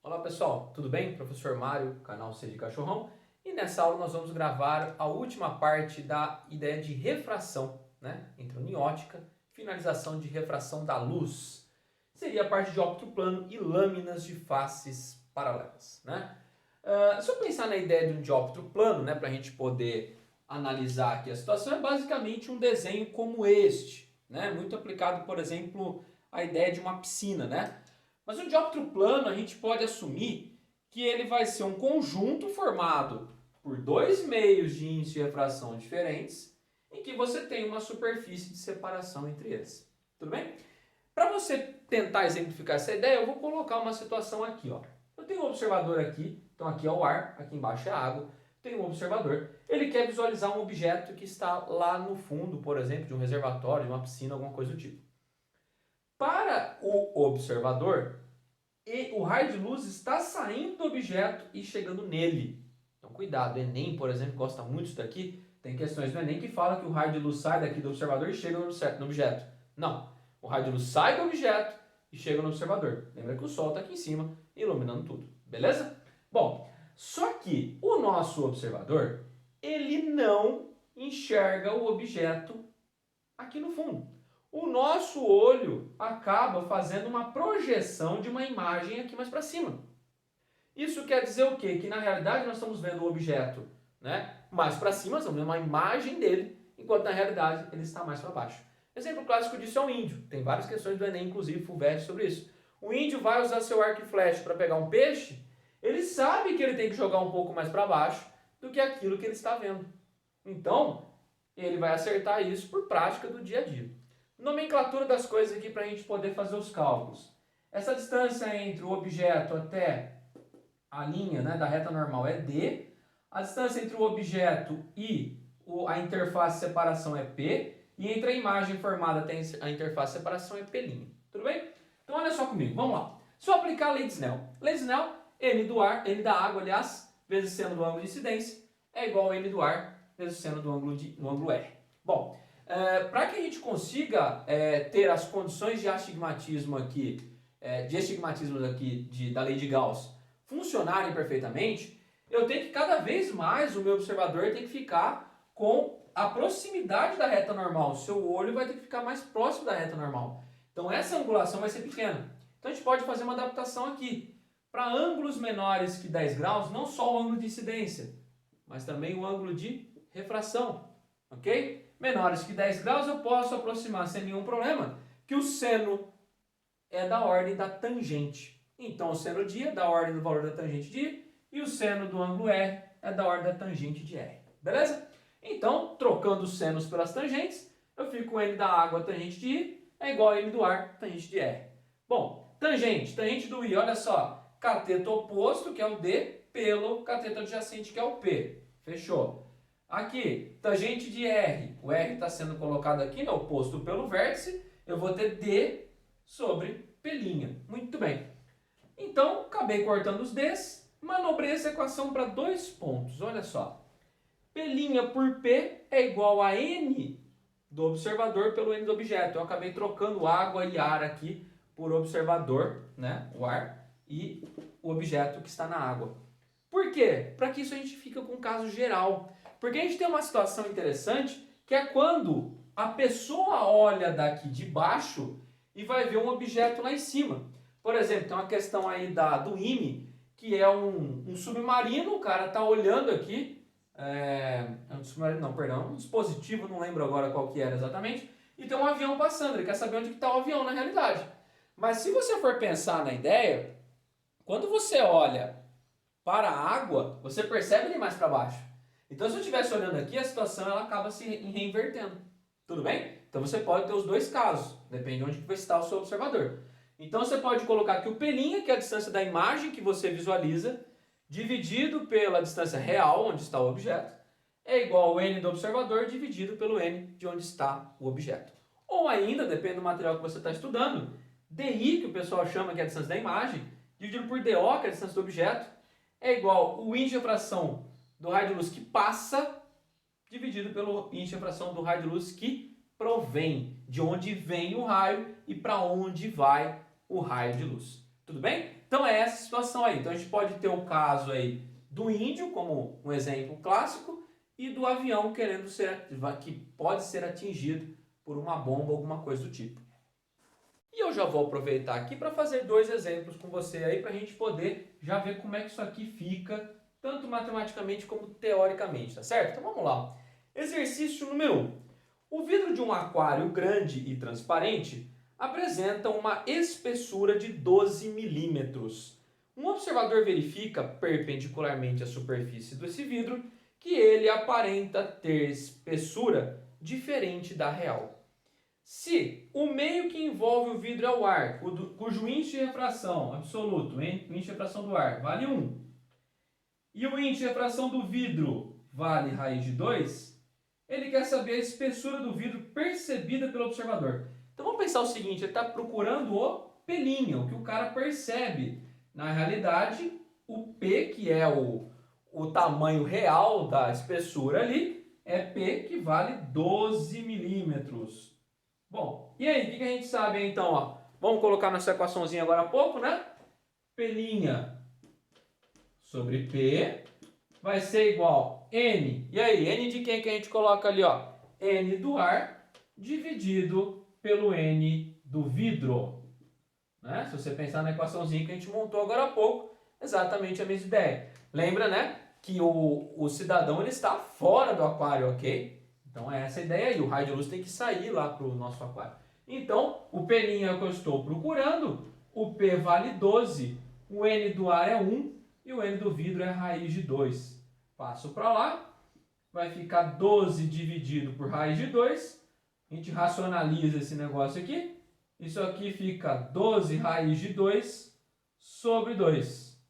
Olá pessoal, tudo bem? Professor Mário, canal C de Cachorrão. E nessa aula nós vamos gravar a última parte da ideia de refração, né? Entrando em ótica, finalização de refração da luz. Seria a parte de óptico plano e lâminas de faces paralelas, né? Se eu pensar na ideia de um dióptro plano, né, para a gente poder analisar aqui a situação, é basicamente um desenho como este, né? Muito aplicado, por exemplo, à ideia de uma piscina, né? Mas um dióptro plano a gente pode assumir que ele vai ser um conjunto formado por dois meios de índice de refração diferentes, em que você tem uma superfície de separação entre eles. Tudo bem? Para você tentar exemplificar essa ideia, eu vou colocar uma situação aqui, ó. Eu tenho um observador aqui, então aqui é o ar, aqui embaixo é a água. Tenho um observador, ele quer visualizar um objeto que está lá no fundo, por exemplo, de um reservatório, de uma piscina, alguma coisa do tipo. Para o observador, o raio de luz está saindo do objeto e chegando nele. Então cuidado, o Enem, por exemplo, gosta muito disso daqui. Tem questões do Enem que falam que o raio de luz sai daqui do observador e chega no objeto. Não, o raio de luz sai do objeto e chega no observador. Lembra que o Sol está aqui em cima, iluminando tudo, beleza? Bom, só que o nosso observador, ele não enxerga o objeto aqui no fundo. O nosso olho acaba fazendo uma projeção de uma imagem aqui mais para cima. Isso quer dizer o quê? Que na realidade nós estamos vendo o objeto, né, mais para cima, estamos vendo uma imagem dele, enquanto na realidade ele está mais para baixo. Exemplo clássico disso é o índio. Tem várias questões do Enem, inclusive FUVEST, sobre isso. O índio vai usar seu arco e flecha para pegar um peixe, ele sabe que ele tem que jogar um pouco mais para baixo do que aquilo que ele está vendo. Então, ele vai acertar isso por prática do dia a dia. Nomenclatura das coisas aqui para a gente poder fazer os cálculos. Essa distância entre o objeto até a linha, né, da reta normal é D. A distância entre o objeto e a interface de separação é P. E entre a imagem formada até a interface de separação é P'. Tudo bem? Então olha só comigo, vamos lá. Se eu aplicar a lei de Snell, lei de Snell, N da água, aliás, vezes seno do ângulo de incidência, é igual a N do ar vezes seno do ângulo R. Bom, para que a gente consiga ter as condições de astigmatismo aqui, da lei de Gauss funcionarem perfeitamente, eu tenho que cada vez mais o meu observador tem que ficar com a proximidade da reta normal. O seu olho vai ter que ficar mais próximo da reta normal. Então essa angulação vai ser pequena. Então a gente pode fazer uma adaptação aqui. Para ângulos menores que 10 graus, não só o ângulo de incidência, mas também o ângulo de refração. Ok? Menores que 10 graus eu posso aproximar sem nenhum problema, que o seno é da ordem da tangente. Então o seno de I é da ordem do valor da tangente de I e o seno do ângulo R é da ordem da tangente de R. Beleza? Então, trocando os senos pelas tangentes, eu fico com N da água, tangente de I, é igual a N do ar, tangente de R. Bom, tangente do I, olha só, cateto oposto, que é o D, pelo cateto adjacente, que é o P. Fechou. Aqui, tangente de R, o R está sendo colocado aqui, né, oposto pelo vértice, eu vou ter D sobre P'. Muito bem. Então, acabei cortando os Ds, manobrei essa equação para dois pontos, olha só. P' por P é igual a N do observador pelo N do objeto. Eu acabei trocando água e ar aqui por observador, né, o ar, e o objeto que está na água. Por quê? Para que isso a gente fica com um caso geral. Porque a gente tem uma situação interessante, que é quando a pessoa olha daqui de baixo e vai ver um objeto lá em cima. Por exemplo, tem uma questão aí do IME, que é um submarino, o cara está olhando aqui, um dispositivo, não lembro agora qual que era exatamente, e tem um avião passando, ele quer saber onde está o avião na realidade. Mas se você for pensar na ideia, quando você olha para a água, você percebe ele mais para baixo. Então se eu estivesse olhando aqui, a situação ela acaba se reinvertendo. Tudo bem? Então você pode ter os dois casos, depende de onde vai estar o seu observador. Então você pode colocar aqui o P', que é a distância da imagem que você visualiza, dividido pela distância real, onde está o objeto, é igual ao N do observador dividido pelo N de onde está o objeto. Ou ainda, depende do material que você está estudando, DI, que o pessoal chama que é a distância da imagem, dividido por DO, que é a distância do objeto, é igual o índice de refração do raio de luz que passa, dividido pelo índice de refração do raio de luz que provém, de onde vem o raio e para onde vai o raio de luz. Tudo bem? Então é essa situação aí. Então a gente pode ter o caso aí do índio como um exemplo clássico e do avião querendo que pode ser atingido por uma bomba ou alguma coisa do tipo. E eu já vou aproveitar aqui para fazer 2 exemplos com você aí para a gente poder já ver como é que isso aqui fica, tanto matematicamente como teoricamente, tá certo? Então vamos lá. Exercício número 1. O vidro de um aquário grande e transparente apresenta uma espessura de 12 milímetros. Um observador verifica, perpendicularmente à superfície desse vidro, que ele aparenta ter espessura diferente da real. Se o meio que envolve o vidro é o ar, cujo índice de refração absoluto, o índice de refração do ar, vale 1, e o índice de refração do vidro vale raiz de 2, ele quer saber a espessura do vidro percebida pelo observador. Então vamos pensar o seguinte, ele está procurando o pelinho, o que o cara percebe. Na realidade, o P, que é o tamanho real da espessura ali, é P, que vale 12 milímetros. Bom, e aí, o que a gente sabe então? Ó? Vamos colocar nossa equaçãozinha agora há pouco, né? P' sobre P vai ser igual a N. E aí, N de quem que a gente coloca ali? Ó? N do ar dividido pelo N do vidro. Né? Se você pensar na equaçãozinha que a gente montou agora há pouco, exatamente a mesma ideia. Lembra, né? Que o cidadão ele está fora do aquário, ok? Então é essa a ideia aí, o raio de luz tem que sair lá para o nosso aquário. Então, o P' é o que eu estou procurando, o P vale 12, o N do ar é 1 e o N do vidro é raiz de 2. Passo para lá, vai ficar 12 dividido por raiz de 2, a gente racionaliza esse negócio aqui, isso aqui fica 12 raiz de 2 sobre 2,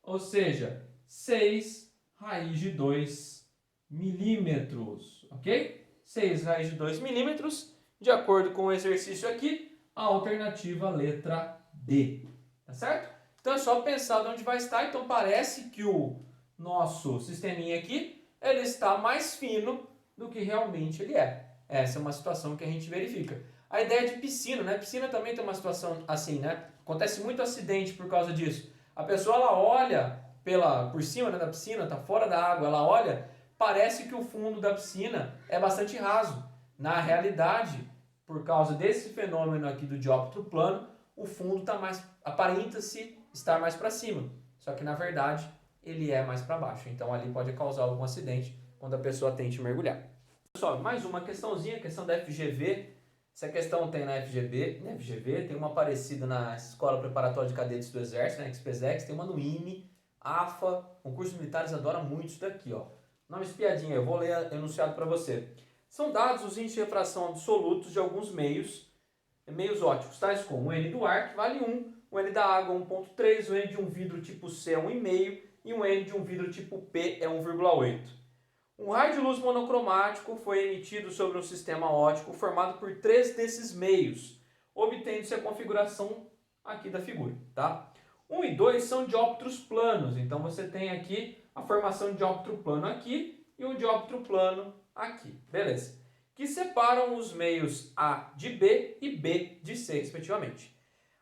ou seja, 6 raiz de 2 milímetros, ok? 6 raiz de 2 milímetros, de acordo com o exercício aqui, a alternativa letra D, tá certo? Então é só pensar de onde vai estar, então parece que o nosso sisteminha aqui, ele está mais fino do que realmente ele é. Essa é uma situação que a gente verifica. A ideia de piscina, né? Piscina também tem uma situação assim, né? Acontece muito acidente por causa disso. A pessoa, ela olha por cima, né, da piscina, tá fora da água, ela olha, parece que o fundo da piscina é bastante raso. Na realidade, por causa desse fenômeno aqui do dióptro plano, o fundo aparenta-se estar mais para cima. Só que na verdade ele é mais para baixo. Então ali pode causar algum acidente quando a pessoa tente mergulhar. Pessoal, mais uma questãozinha, questão da FGV. Essa questão tem na FGV, tem uma parecida na Escola Preparatória de Cadetes do Exército, na XPESEX, tem uma no IME, AFA, concursos militares adora muito isso daqui, ó. Nome espiadinha, eu vou ler enunciado para você. São dados os índices de refração absolutos de alguns meios óticos, tais como o N do ar, que vale 1, o N da água 1.3, o N de um vidro tipo C é 1,5 e o N de um vidro tipo P é 1,8. Um raio de luz monocromático foi emitido sobre um sistema óptico formado por 3 desses meios, obtendo-se a configuração aqui da figura, tá? 1 e 2 são dióptros planos, então você tem aqui a formação de dióptro plano aqui e um dióptro plano aqui, beleza? Que separam os meios A de B e B de C, respectivamente.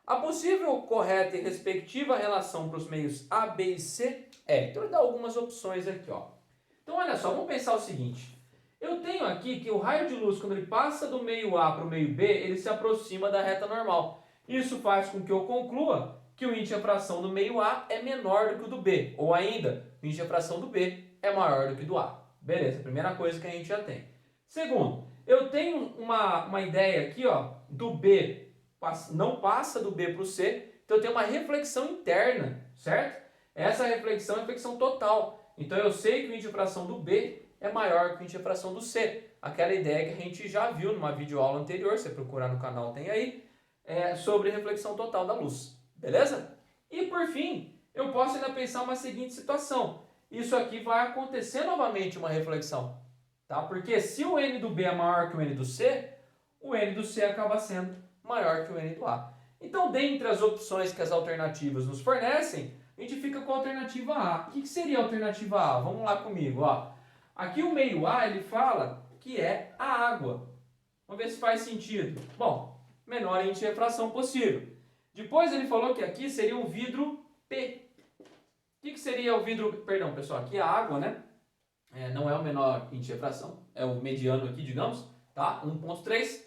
A possível correta e respectiva relação para os meios A, B e C é, então ele dá algumas opções aqui, ó. Então olha só, vamos pensar o seguinte, eu tenho aqui que o raio de luz, quando ele passa do meio A para o meio B, ele se aproxima da reta normal. Isso faz com que eu conclua que o índice de refração do meio A é menor do que o do B, ou ainda, o índice de refração do B é maior do que o do A. Beleza, primeira coisa que a gente já tem. Segundo, eu tenho uma ideia aqui, ó, do B, não passa do B para o C, então eu tenho uma reflexão interna, certo? Essa reflexão é reflexão total. Então eu sei que o índice de refração do B é maior que o índice de refração do C. Aquela ideia que a gente já viu numa videoaula anterior, se você procurar no canal tem aí, sobre reflexão total da luz. Beleza? E por fim, eu posso ainda pensar uma seguinte situação. Isso aqui vai acontecer novamente uma reflexão. Tá? Porque se o N do B é maior que o N do C, o N do C acaba sendo maior que o N do A. Então, dentre as opções que as alternativas nos fornecem, a gente fica com a alternativa A. O que seria a alternativa A? Vamos lá comigo. Ó. Aqui o meio A ele fala que é a água. Vamos ver se faz sentido. Bom, menor índice de refração possível. Depois ele falou que aqui seria um vidro P. O que seria o vidro... Perdão, pessoal, aqui é a água, né? Não é o menor índice de refração, é o mediano aqui, digamos, tá? 1,3.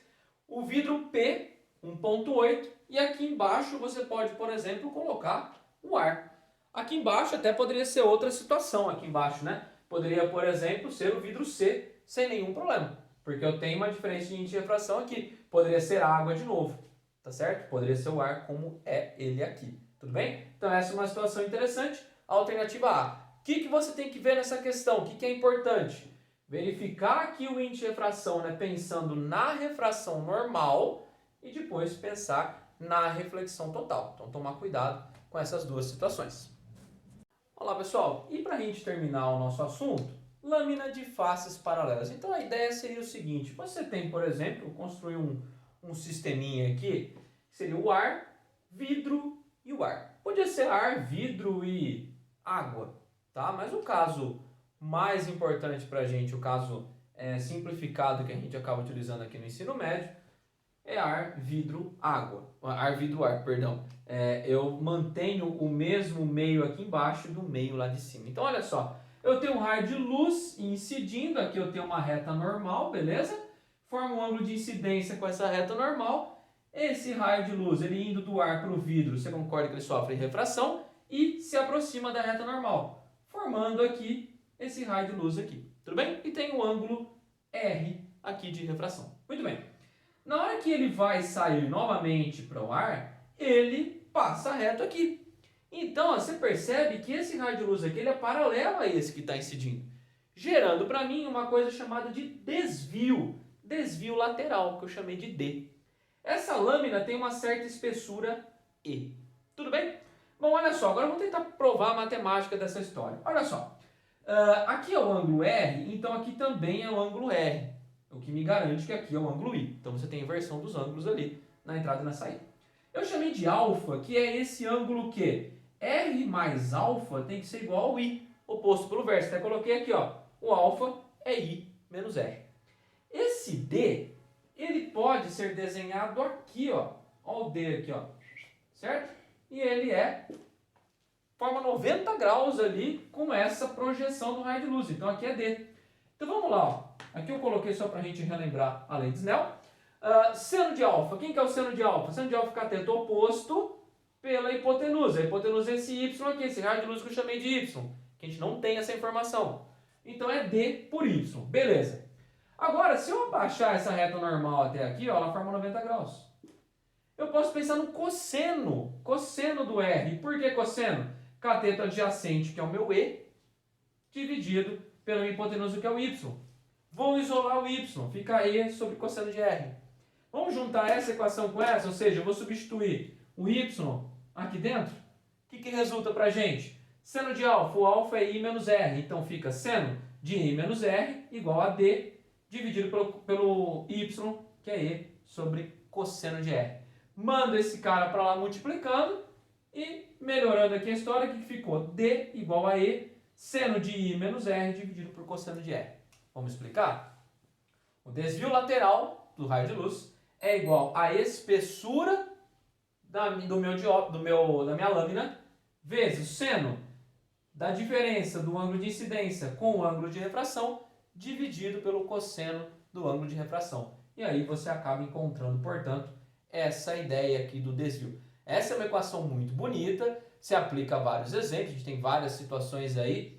O vidro P, 1,8. E aqui embaixo você pode, por exemplo, colocar o ar. Aqui embaixo até poderia ser outra situação, aqui embaixo, né? Poderia, por exemplo, ser o vidro C, sem nenhum problema. Porque eu tenho uma diferença de índice de refração aqui. Poderia ser água de novo, tá certo? Poderia ser o ar como é ele aqui, tudo bem? Então essa é uma situação interessante. Alternativa A. O que você tem que ver nessa questão? O que é importante? Verificar aqui o índice de refração, né, pensando na refração normal e depois pensar na reflexão total. Então tomar cuidado com essas duas situações. Olá pessoal, e para a gente terminar o nosso assunto, lâmina de faces paralelas. Então a ideia seria o seguinte, você tem, por exemplo, construir um sisteminha aqui, que seria o ar, vidro e o ar. Podia ser ar, vidro e água, tá? Mas o caso mais importante para a gente, o caso simplificado que a gente acaba utilizando aqui no ensino médio, é ar, vidro, água. Ar, vidro, ar, perdão. Eu mantenho o mesmo meio aqui embaixo do meio lá de cima. Então, olha só. Eu tenho um raio de luz incidindo. Aqui eu tenho uma reta normal, beleza? Forma um ângulo de incidência com essa reta normal. Esse raio de luz, ele indo do ar para o vidro, você concorda que ele sofre refração e se aproxima da reta normal, formando aqui esse raio de luz aqui. Tudo bem? E tem o ângulo R aqui de refração. Muito bem. Na hora que ele vai sair novamente para o ar, ele passa reto aqui. Então, você percebe que esse raio de luz aqui ele é paralelo a esse que está incidindo, gerando para mim uma coisa chamada de desvio lateral, que eu chamei de D. Essa lâmina tem uma certa espessura E. Tudo bem? Bom, olha só, agora vamos tentar provar a matemática dessa história. Olha só, aqui é o ângulo R, então aqui também é o ângulo R. O que me garante que aqui é o ângulo I. Então você tem a inversão dos ângulos ali na entrada e na saída. Eu chamei de alfa, que é esse ângulo que R mais alfa tem que ser igual ao I, oposto pelo verso. Até coloquei aqui, ó, o alfa é I menos R. Esse D, ele pode ser desenhado aqui, ó o D aqui, ó, certo? E ele forma 90 graus ali com essa projeção do raio de luz. Então aqui é D. Então vamos lá, ó. Aqui eu coloquei só para a gente relembrar a lei de Snell. Seno de alfa. Quem que é o seno de alfa? Seno de alfa cateto oposto pela hipotenusa. A hipotenusa é esse Y aqui, esse raio de luz que eu chamei de Y. Que a gente não tem essa informação. Então é D por Y. Beleza. Agora, se eu abaixar essa reta normal até aqui, ó, ela forma 90 graus. Eu posso pensar no cosseno do R. Por que cosseno? Cateto adjacente, que é o meu E, dividido pela hipotenusa, que é o Y. Vou isolar o Y, fica E sobre cosseno de R. Vamos juntar essa equação com essa, ou seja, eu vou substituir o Y aqui dentro. O que resulta para a gente? Seno de alfa, o alfa é I menos R, então fica seno de I menos R igual a D, dividido pelo Y, que é E, sobre cosseno de R. Mando esse cara para lá multiplicando e melhorando aqui a história, que ficou D igual a E, seno de I menos R dividido por cosseno de R. Vamos explicar? O desvio lateral do raio de luz é igual à espessura da minha lâmina vezes o seno da diferença do ângulo de incidência com o ângulo de refração dividido pelo cosseno do ângulo de refração. E aí você acaba encontrando, portanto, essa ideia aqui do desvio. Essa é uma equação muito bonita, se aplica a vários exemplos, a gente tem várias situações aí,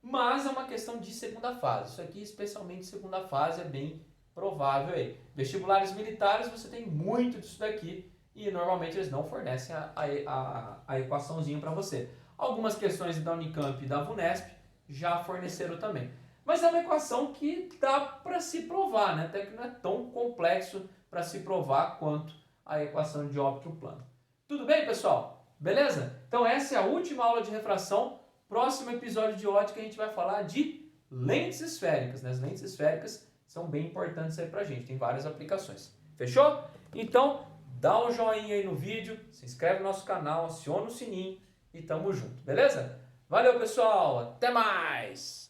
mas é uma questão de segunda fase. Isso aqui, especialmente segunda fase, é bem provável aí. Vestibulares militares, você tem muito disso daqui e normalmente eles não fornecem a equaçãozinha para você. Algumas questões da Unicamp e da VUNESP já forneceram também. Mas é uma equação que dá para se provar, né? Até que não é tão complexo para se provar quanto a equação de óptimo plano. Tudo bem, pessoal? Beleza? Então essa é a última aula de refração. Próximo episódio de ótica a gente vai falar de lentes esféricas, né? As lentes esféricas são bem importantes aí pra gente, tem várias aplicações. Fechou? Então, dá um joinha aí no vídeo, se inscreve no nosso canal, aciona o sininho e tamo junto, beleza? Valeu, pessoal! Até mais!